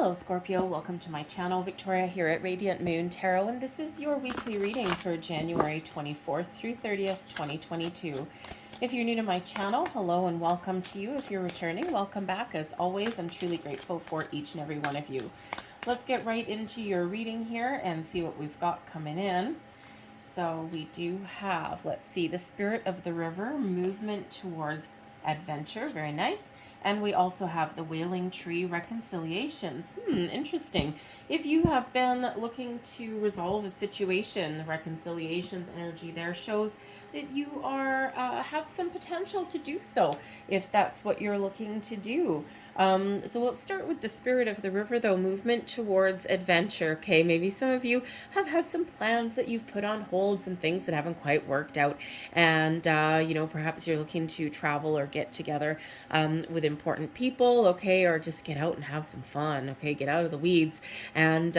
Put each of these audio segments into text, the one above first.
Hello Scorpio, welcome to my channel. Victoria here at Radiant Moon Tarot, and this is your weekly reading for January 24th through 30th, 2022. If you're new to my channel, hello and welcome to you. If you're returning, welcome back. As always, I'm truly grateful for each and every one of you. Let's get right into your reading here and see what we've got coming in. So we do have, let's see, the Spirit of the River, movement towards adventure, very nice. And we also have the Wailing Tree, reconciliations. Interesting. If you have been looking to resolve a situation, the reconciliations energy there shows that you are have some potential to do so, if that's what you're looking to do. So let's start with the Spirit of the River, though, movement towards adventure. Okay, maybe some of you have had some plans that you've put on hold, some things that haven't quite worked out, and you know, perhaps you're looking to travel or get together with important people, okay, or just get out and have some fun, okay, get out of the weeds. And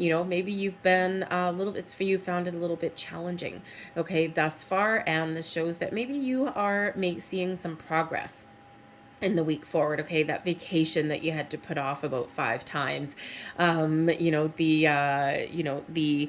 you know, maybe you've been a little bit, for you, found it a little bit challenging, okay, thus far, and this shows that maybe you are seeing some progress in the week forward, okay, that vacation that you had to put off about 5 times, you know, the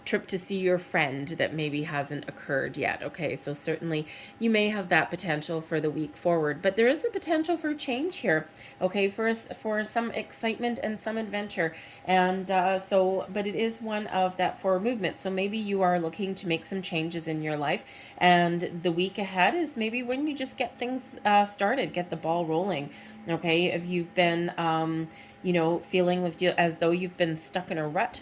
trip to see your friend that maybe hasn't occurred yet, okay, so certainly you may have that potential for the week forward, but there is a potential for change here, okay, for some excitement and some adventure, and but it is one of that forward movement, so maybe you are looking to make some changes in your life, and the week ahead is maybe when you just get things started, get the ball rolling, okay? If you've been you know, feeling as though you've been stuck in a rut,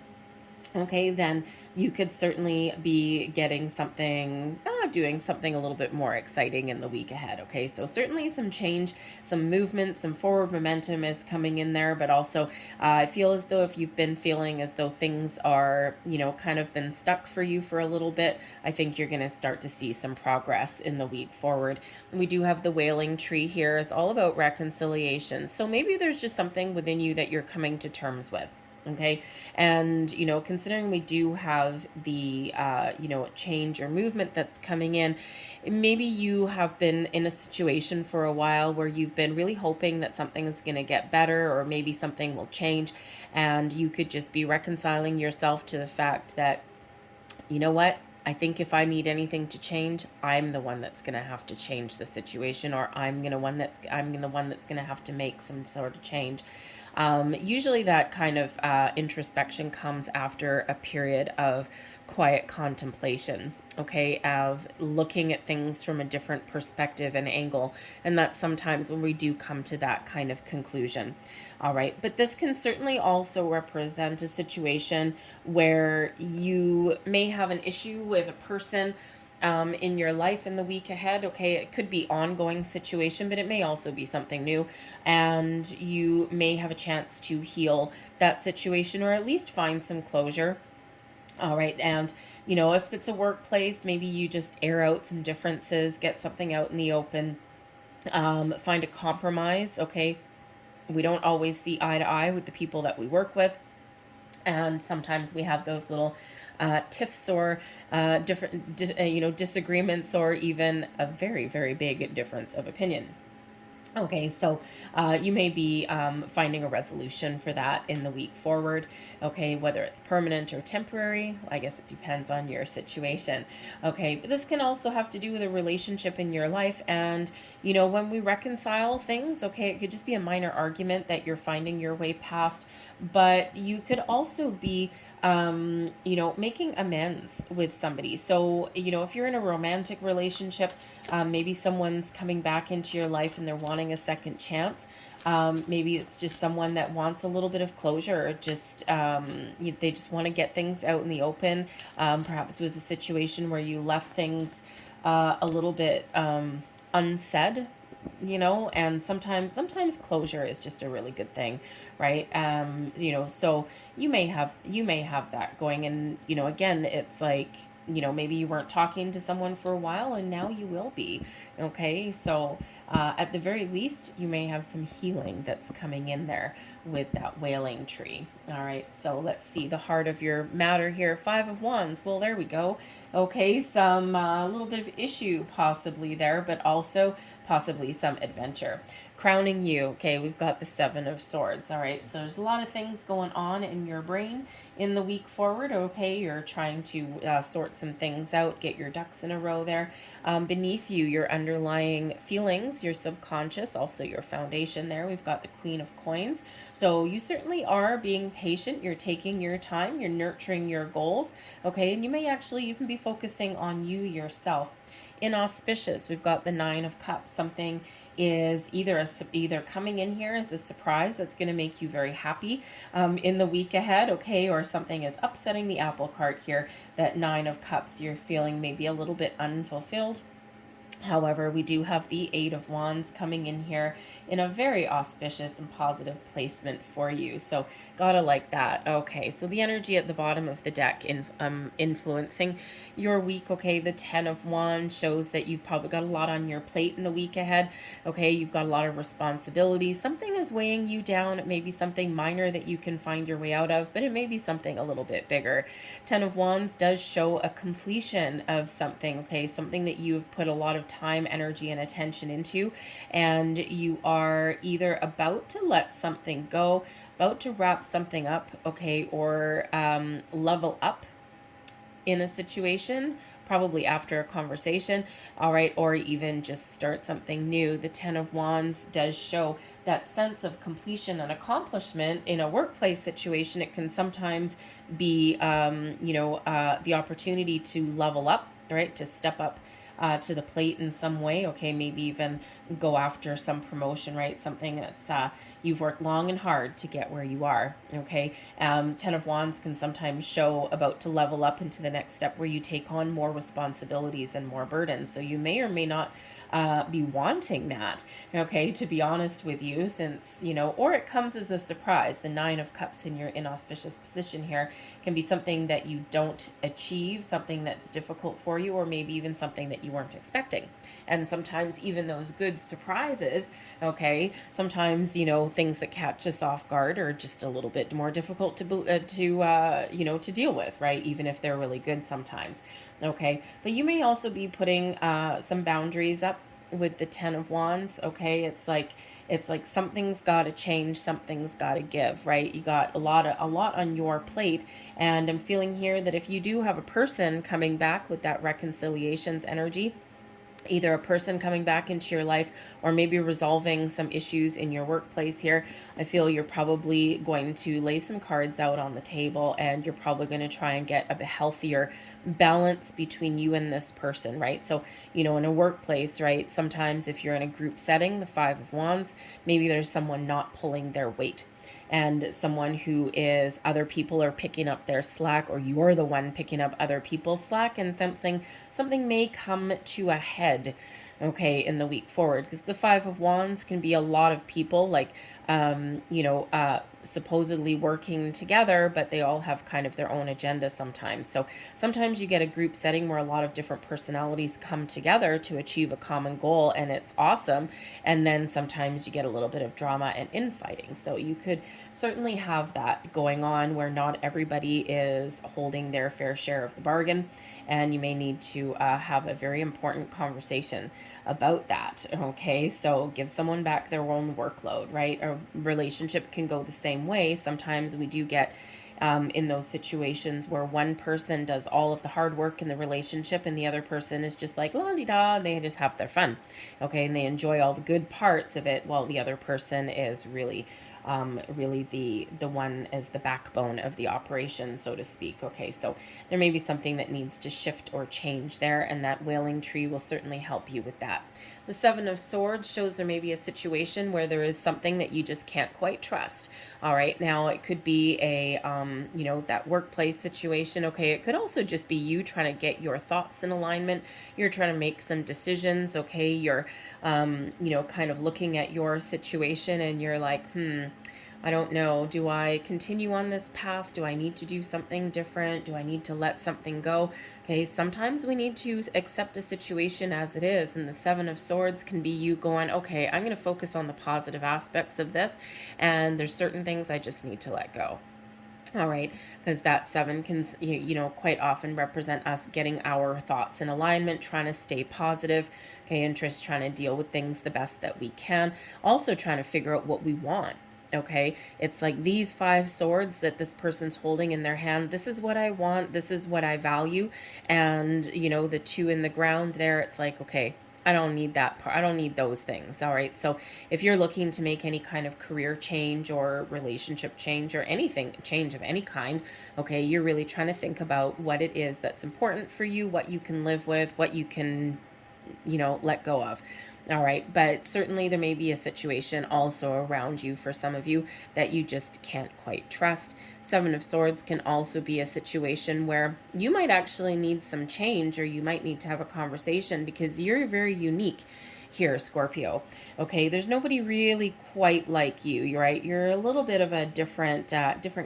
okay, then you could certainly be getting something, doing something a little bit more exciting in the week ahead, okay? So certainly some change, some movement, some forward momentum is coming in there, but also I feel as though if you've been feeling as though things are, you know, kind of been stuck for you for a little bit, I think you're going to start to see some progress in the week forward. We do have the Wailing Tree here. It's all about reconciliation. So maybe there's just something within you that you're coming to terms with. Okay, and you know, considering we do have the you know, change or movement that's coming in, maybe you have been in a situation for a while where you've been really hoping that something is going to get better, or maybe something will change, and you could just be reconciling yourself to the fact that, you know what, I think if I need anything to change, I'm the one that's going to have to change the situation, or I'm the one that's going to have to make some sort of change. Usually that kind of introspection comes after a period of quiet contemplation, okay, of looking at things from a different perspective and angle, and that's sometimes when we do come to that kind of conclusion. All right, but this can certainly also represent a situation where you may have an issue with a person in your life in the week ahead, okay? It could be ongoing situation, but it may also be something new, and you may have a chance to heal that situation, or at least find some closure. All right, and you know, if it's a workplace, maybe you just air out some differences, get something out in the open, find a compromise, okay? We don't always see eye to eye with the people that we work with, and sometimes we have those little tiffs, or different you know, disagreements, or even a very, very big difference of opinion. Okay, so you may be finding a resolution for that in the week forward, okay, whether it's permanent or temporary. I guess it depends on your situation, okay, but this can also have to do with a relationship in your life, and, you know, when we reconcile things, okay, it could just be a minor argument that you're finding your way past, but you could also be you know, making amends with somebody. So, you know, if you're in a romantic relationship, maybe someone's coming back into your life and they're wanting a second chance. Maybe it's just someone that wants a little bit of closure, or just they just want to get things out in the open. Perhaps it was a situation where you left things a little bit unsaid, you know, and sometimes closure is just a really good thing, right? You know, so you may have that going, and, you know, again, it's like, you know, maybe you weren't talking to someone for a while and now you will be, okay? So at the very least, you may have some healing that's coming in there with that Wailing Tree. All right, so let's see the heart of your matter here. 5 of Wands. Well, there we go. Okay, some little bit of issue possibly there, but also possibly some adventure. crowning you. Okay, we've got the Seven of Swords. All right, so there's a lot of things going on in your brain in the week forward. Okay, you're trying to sort some things out, get your ducks in a row there. Beneath you, your underlying feelings, your subconscious, also your foundation there. We've got the Queen of Coins. So you certainly are being patient. You're taking your time. You're nurturing your goals. Okay, and you may actually even be focusing on you yourself. Inauspicious, we've got the Nine of Cups. Something is either coming in here as a surprise that's going to make you very happy in the week ahead, okay, or something is upsetting the apple cart here. That Nine of Cups, you're feeling maybe a little bit unfulfilled. However, we do have the Eight of Wands coming in here in a very auspicious and positive placement for you. So gotta like that. Okay, so the energy at the bottom of the deck influencing your week. Okay, the Ten of Wands shows that you've probably got a lot on your plate in the week ahead. Okay, you've got a lot of responsibilities. Something is weighing you down. It may be something minor that you can find your way out of, but it may be something a little bit bigger. Ten of Wands does show a completion of something. Okay, something that you've put a lot of time, energy, and attention into, and you are either about to let something go, about to wrap something up, okay, or level up in a situation, probably after a conversation, all right, or even just start something new. The Ten of Wands does show that sense of completion and accomplishment in a workplace situation. It can sometimes be, the opportunity to level up, right, to step up to the plate in some way, okay, maybe even go after some promotion, right, something that's you've worked long and hard to get where you are, okay. Ten of Wands can sometimes show about to level up into the next step where you take on more responsibilities and more burdens. So you may or may not be wanting that, okay, to be honest with you, since, or it comes as a surprise. The Nine of Cups in your inauspicious position here can be something that you don't achieve, something that's difficult for you, or maybe even something that you weren't expecting. And sometimes even those good surprises, okay, sometimes, things that catch us off guard are just a little bit more difficult to deal with, right, even if they're really good sometimes. Okay, but you may also be putting some boundaries up with the Ten of Wands. Okay, it's like something's got to change, something's got to give, right? You got a lot on your plate, and I'm feeling here that if you do have a person coming back with that reconciliations energy, either a person coming back into your life or maybe resolving some issues in your workplace here, I feel you're probably going to lay some cards out on the table, and you're probably going to try and get a healthier balance between you and this person, right? So, in a workplace, right, sometimes if you're in a group setting, the Five of Wands, maybe there's someone not pulling their weight, and someone who is, other people are picking up their slack, or you're the one picking up other people's slack, and something may come to a head, okay, in the week forward, because the Five of Wands can be a lot of people, like, supposedly working together, but they all have kind of their own agenda sometimes. So sometimes you get a group setting where a lot of different personalities come together to achieve a common goal, and it's awesome. And then sometimes you get a little bit of drama and infighting. So you could certainly have that going on where not everybody is holding their fair share of the bargain, and you may need to have a very important conversation about that, okay? So give someone back their own workload, right? A relationship can go the same way. Sometimes we do get in those situations where one person does all of the hard work in the relationship and the other person is just like la-di-da, they just have their fun, okay, and they enjoy all the good parts of it, while the other person is really the one is the backbone of the operation, so to speak. Okay, so there may be something that needs to shift or change there, and that wailing tree will certainly help you with that. The Seven of Swords shows there may be a situation where there is something that you just can't quite trust. All right, now it could be a, that workplace situation. Okay, it could also just be you trying to get your thoughts in alignment. You're trying to make some decisions. Okay, you're, kind of looking at your situation and you're like, I don't know. Do I continue on this path? Do I need to do something different? Do I need to let something go? Okay, sometimes we need to accept a situation as it is. And the Seven of Swords can be you going, okay, I'm going to focus on the positive aspects of this. And there's certain things I just need to let go. All right, because that 7 can, you know, quite often represent us getting our thoughts in alignment, trying to stay positive, okay, and just trying to deal with things the best that we can. Also trying to figure out what we want. Okay, it's like these 5 swords that this person's holding in their hand. This is what I want. This is what I value. And, you know, the 2 in the ground there, it's like, okay, I don't need that part. I don't need those things. All right. So if you're looking to make any kind of career change or relationship change or anything, change of any kind, okay, you're really trying to think about what it is that's important for you, what you can live with, what you can, you know, let go of. All right. But certainly there may be a situation also around you for some of you that you just can't quite trust. 7 of Swords can also be a situation where you might actually need some change, or you might need to have a conversation because you're very unique here, Scorpio. Okay, there's nobody really quite like you, right? You're a little bit of a different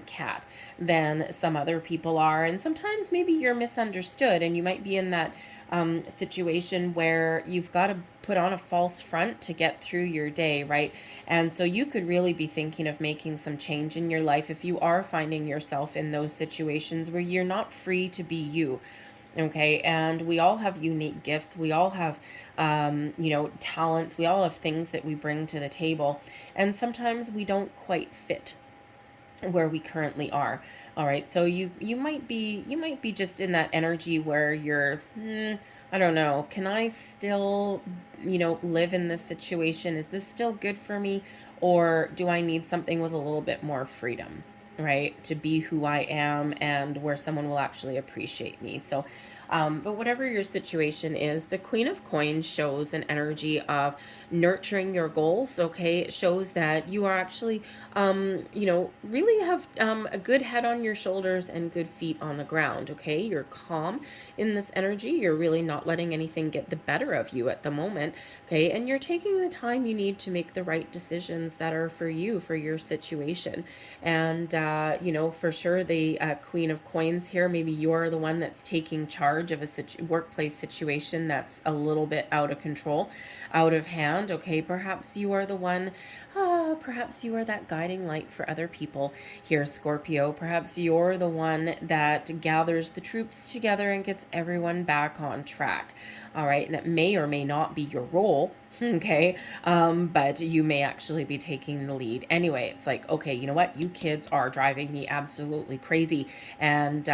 cat than some other people are, and sometimes maybe you're misunderstood, and you might be in that situation where you've got to put on a false front to get through your day, right? And so you could really be thinking of making some change in your life if you are finding yourself in those situations where you're not free to be you. Okay, and we all have unique gifts. We all have, you know, talents. We all have things that we bring to the table, and sometimes we don't quite fit where we currently are. All right, so you might be just in that energy where you're, I don't know, can I still, you know, live in this situation? Is this still good for me, or do I need something with a little bit more freedom, right, to be who I am and where someone will actually appreciate me? So but whatever your situation is, the Queen of Coins shows an energy of nurturing your goals. Okay, it shows that you are actually, you know, really have a good head on your shoulders and good feet on the ground. Okay, you're calm in this energy. You're really not letting anything get the better of you at the moment. Okay, and you're taking the time you need to make the right decisions that are for you, for your situation. And, you know, for sure, the Queen of Coins here, maybe you're the one that's taking charge of a workplace situation that's a little bit out of control, out of hand. Okay, perhaps you are the one, perhaps you are that guiding light for other people here, Scorpio. Perhaps you're the one that gathers the troops together and gets everyone back on track. All right, and that may or may not be your role, okay, but you may actually be taking the lead. Anyway, it's like, okay, you know what, you kids are driving me absolutely crazy, and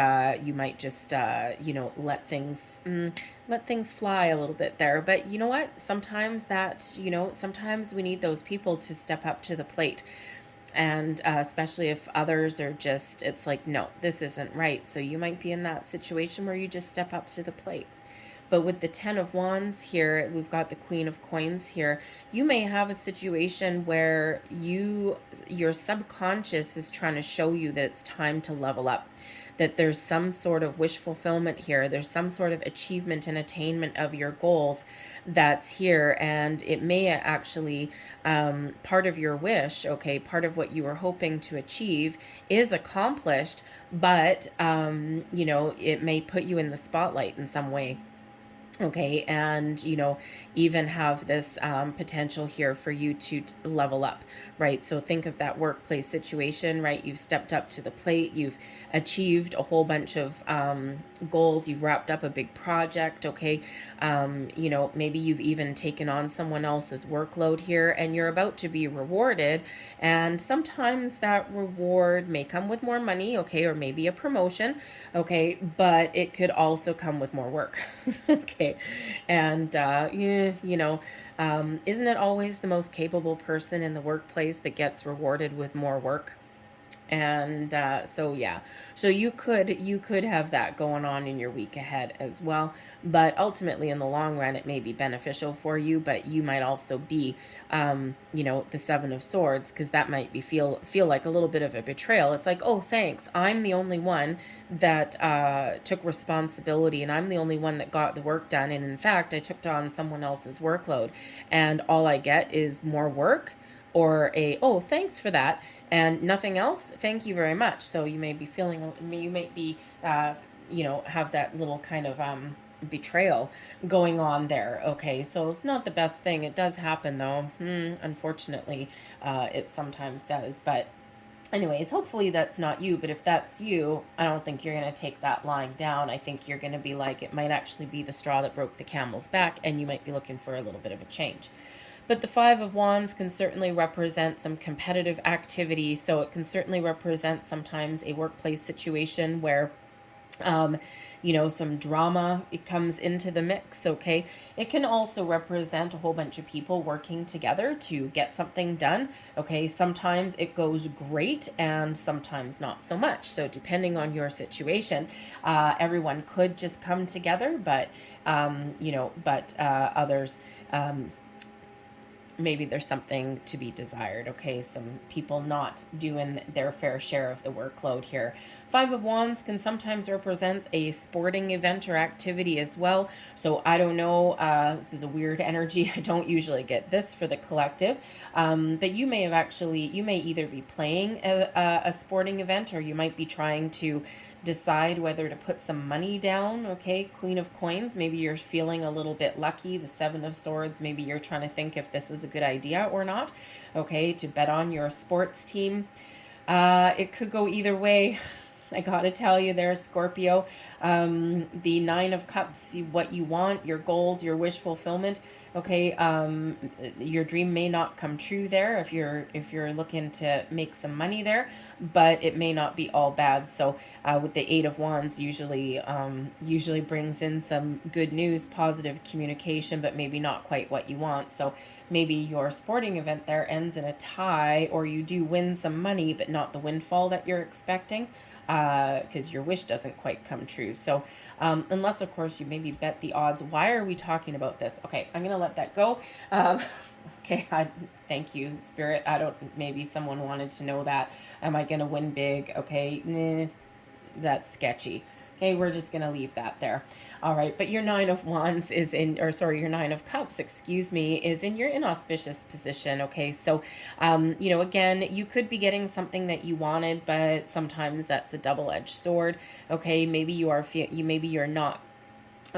you might just you know, let things fly a little bit there. But you know what, sometimes that, you know, sometimes we need those people to step up to the plate. And especially if others are just, it's like, no, this isn't right. So you might be in that situation where you just step up to the plate. But with the 10 of Wands here, we've got the Queen of Coins here. You may have a situation where your subconscious is trying to show you that it's time to level up, that there's some sort of wish fulfillment here. There's some sort of achievement and attainment of your goals that's here. And it may actually, part of your wish, okay, part of what you were hoping to achieve is accomplished, but, you know, it may put you in the spotlight in some way. Okay, and you know, even have this potential here for you to level up, right? So think of that workplace situation, right? You've stepped up to the plate, you've achieved a whole bunch of goals, you've wrapped up a big project, okay? You know, maybe you've even taken on someone else's workload here, and you're about to be rewarded. And sometimes that reward may come with more money, okay, or maybe a promotion, okay, but it could also come with more work, okay. And, you know, isn't it always the most capable person in the workplace that gets rewarded with more work? And so yeah, so you could have that going on in your week ahead as well. But ultimately, in the long run, it may be beneficial for you. But you might also be, you know, the 7 of Swords, because that might be feel like a little bit of a betrayal. It's like, oh, thanks, I'm the only one that took responsibility, and I'm the only one that got the work done. And in fact, I took on someone else's workload, and all I get is more work, or a, oh, thanks for that, and nothing else, thank you very much. So you may be feeling, you might be, you know, have that little kind of betrayal going on there. Okay, so it's not the best thing. It does happen though. Unfortunately, it sometimes does. But Anyways, hopefully that's not you, but if that's you, I don't think you're going to take that lying down. I think you're going to be like, it might actually be the straw that broke the camel's back, and you might be looking for a little bit of a change. But the Five of Wands can certainly represent some competitive activity, so it can certainly represent sometimes a workplace situation where you know, some drama, it comes into the mix, okay? It can also represent a whole bunch of people working together to get something done, okay? Sometimes it goes great and sometimes not so much. So depending on your situation, everyone could just come together, but, you know, but others, maybe there's something to be desired, okay? Some people not doing their fair share of the workload here. Five of Wands can sometimes represent a sporting event or activity as well. So I don't know, this is a weird energy. I don't usually get this for the collective, but you may have actually, you may either be playing a sporting event, or you might be trying to decide whether to put some money down, okay? Queen of Coins, maybe you're feeling a little bit lucky. The Seven of Swords, maybe you're trying to think if this is a good idea or not, okay, to bet on your sports team. It could go either way. I gotta tell you there, Scorpio. The Nine of Cups, what you want, your goals, your wish fulfillment. Okay, your dream may not come true there if you're looking to make some money there, but it may not be all bad. So with the Eight of Wands, usually brings in some good news, positive communication, but maybe not quite what you want. So maybe your sporting event there ends in a tie, or you do win some money, but not the windfall that you're expecting, because your wish doesn't quite come true. So unless, of course, you maybe bet the odds. Why are we talking about this? Okay, I'm going to let that go. Okay, thank you, Spirit. I don't, maybe someone wanted to know that. Am I going to win big? Okay, nah, that's sketchy. Okay, we're just going to leave that there. All right, but your Nine of Wands is in, or sorry, your Nine of Cups, excuse me, is in your inauspicious position. Okay, so, you know, again, you could be getting something that you wanted, but sometimes that's a double-edged sword. Okay, maybe you are, maybe you're not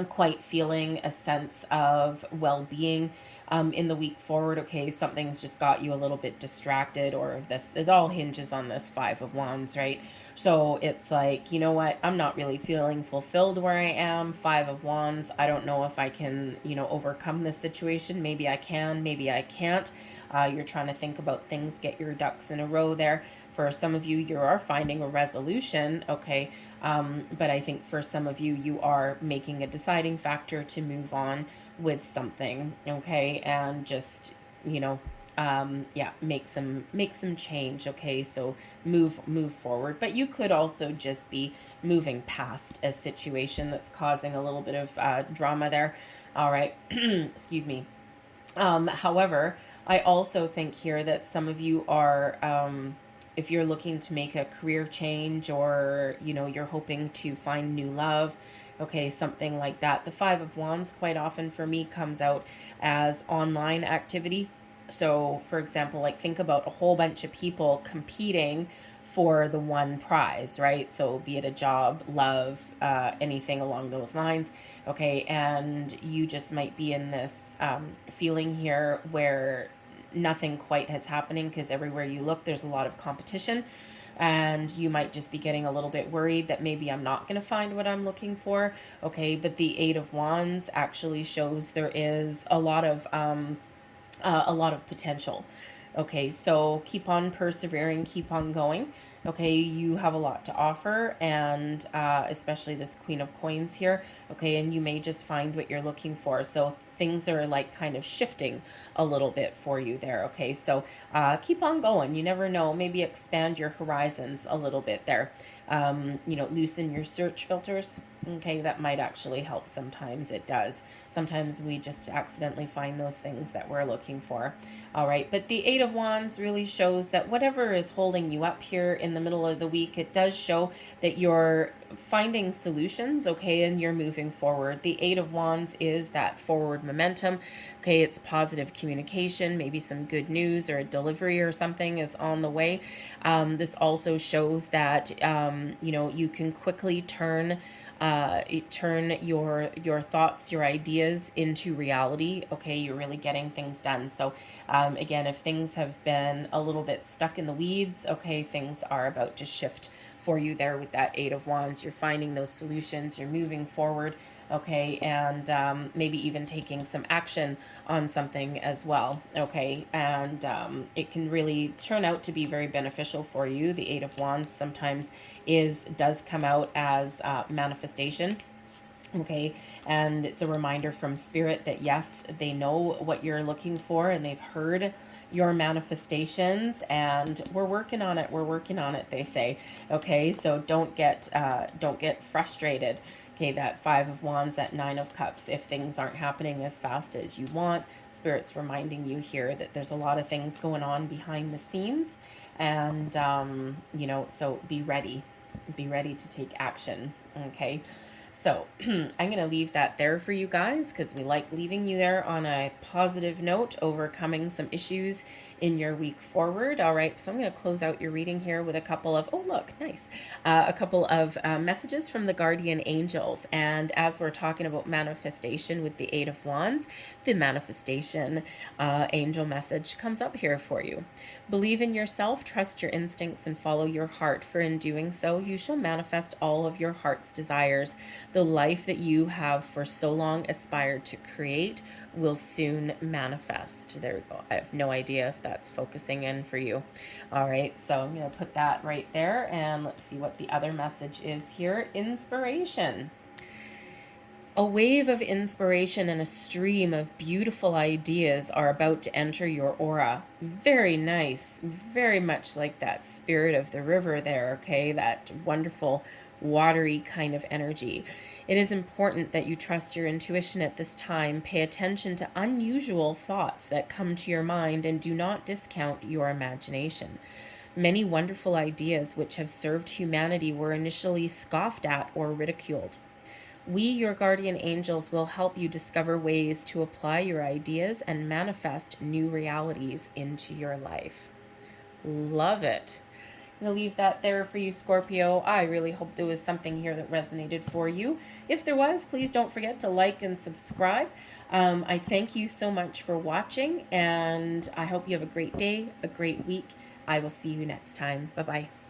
quite feeling a sense of well-being in the week forward. Okay, something's just got you a little bit distracted, or this, it all hinges on this Five of Wands, right? So it's like, you know what, I'm not really feeling fulfilled where I am. Five of Wands, I don't know if I can, you know, overcome this situation. Maybe I can, maybe I can't. You're trying to think about things, get your ducks in a row there. For some of you, you are finding a resolution, okay? But I think for some of you, you are making a deciding factor to move on with something, okay? And just, you know, yeah, make some change, okay? So move forward. But you could also just be moving past a situation that's causing a little bit of drama there. All right, excuse me. However, I also think here that some of you are, if you're looking to make a career change, or, you know, you're hoping to find new love, okay, something like that. The Five of Wands quite often for me comes out as online activity. So, for example, like think about a whole bunch of people competing for the one prize, right? So be it a job, love, anything along those lines, okay? And you just might be in this feeling here where nothing quite has happening, because everywhere you look, there's a lot of competition. And you might just be getting a little bit worried that maybe I'm not going to find what I'm looking for, okay? But the Eight of Wands actually shows there is a lot of potential. Okay, so keep on persevering, keep on going. Okay, you have a lot to offer, and especially this Queen of Coins here. Okay, and you may just find what you're looking for. So things are like kind of shifting a little bit for you there. Okay, so keep on going. You never know. Maybe expand your horizons a little bit there. You know, loosen your search filters. Okay, that might actually help. Sometimes it does. Sometimes we just accidentally find those things that we're looking for. All right, but the Eight of Wands really shows that whatever is holding you up here in the middle of the week, it does show that you're finding solutions, okay, and you're moving forward. The Eight of Wands is that forward of momentum. Okay, it's positive communication, maybe some good news or a delivery or something is on the way. This also shows that, you know, you can quickly turn your thoughts, your ideas into reality. Okay, you're really getting things done. So again, if things have been a little bit stuck in the weeds, okay, things are about to shift for you there with that Eight of Wands. You're finding those solutions, you're moving forward, okay, and maybe even taking some action on something as well, okay, and it can really turn out to be very beneficial for you. The Eight of Wands sometimes does come out as manifestation. Okay, and it's a reminder from Spirit that yes, they know what you're looking for and they've heard your manifestations, and we're working on it. We're working on it, they say. Okay, so don't get frustrated. Okay, that Five of Wands, that Nine of Cups, if things aren't happening as fast as you want, Spirit's reminding you here that there's a lot of things going on behind the scenes, and you know, so be ready to take action. Okay, so I'm going to leave that there for you guys because we like leaving you there on a positive note, overcoming some issues in your week forward. All right, so I'm going to close out your reading here with a couple of, oh, look, nice, a couple of messages from the guardian angels. And as we're talking about manifestation with the Eight of Wands, the manifestation angel message comes up here for you. Believe in yourself, trust your instincts, and follow your heart, for in doing so, you shall manifest all of your heart's desires. The life that you have for so long aspired to create will soon manifest. There we go. I have no idea if that's focusing in for you. All right, so I'm going to put that right there, and let's see what the other message is here. Inspiration. A wave of inspiration and a stream of beautiful ideas are about to enter your aura. Very nice. Very much like that spirit of the river there, okay? That wonderful, watery kind of energy. It is important that you trust your intuition at this time. Pay attention to unusual thoughts that come to your mind and do not discount your imagination. Many wonderful ideas which have served humanity were initially scoffed at or ridiculed. We, your guardian angels, will help you discover ways to apply your ideas and manifest new realities into your life. Love it. I'm going to leave that there for you, Scorpio. I really hope there was something here that resonated for you. If there was, please don't forget to like and subscribe. I thank you so much for watching, and I hope you have a great day, a great week. I will see you next time. Bye-bye.